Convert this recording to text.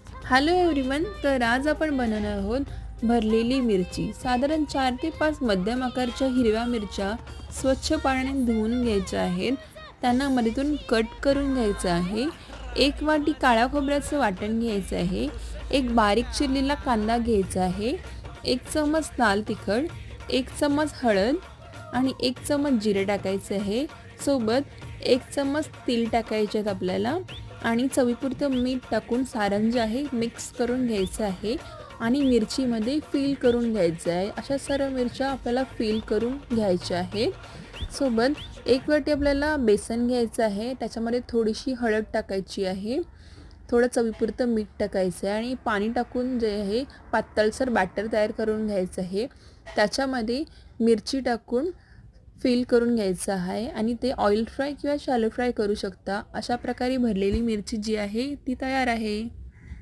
Hello everyone. तर आज आपण बनवणार आहोत भरलेली मिरची. साधारण 4 ते 5 मध्यम आकाराच्या हिरव्या मिरच्या स्वच्छ पाण्याने धुवून घ्यायच्या आहेत. त्यांना मधून कट करून घ्यायचं आहे. 1 वाटी काळ्या खोबऱ्याचं वाटण घ्यायचं आहे. एक बारीक चिरलेला कांदा घ्यायचा आहे. 1 चम्मच लाल तिखट, 1 चम्मच हळद आणि 1 चम्मच जिरे टाकायचे आहे. सोबत 1 चम्मच तीळ टाकायचे आहेत आपल्याला आणि चवीपुरतं मीठ टाकून सारण जे आहे मिक्स करून घ्यायचं आहे आणि मिरचीमध्ये फिल करून घ्यायचं आहे. अशा सर्व मिरच्या आपल्याला फिल करून घ्यायच्या आहे. सोबत 1 वाटी आपल्याला बेसन घ्यायचं आहे. त्याच्यामध्ये थोडीशी हळद टाकायची आहे. थोडं चवीपुरतं मीठ टाकायचं आहे आणि पाणी टाकून जे आहे पातळसर बॅटर तयार करून घ्यायचं आहे. त्याच्यामध्ये मिरची टाकून फिल करून घ्यायचं आहे आणि ते ऑइल फ्राय किंवा शॅलो फ्राय करू शकता. अशा प्रकारे भरलेली मिरची जी आहे ती तयार आहे.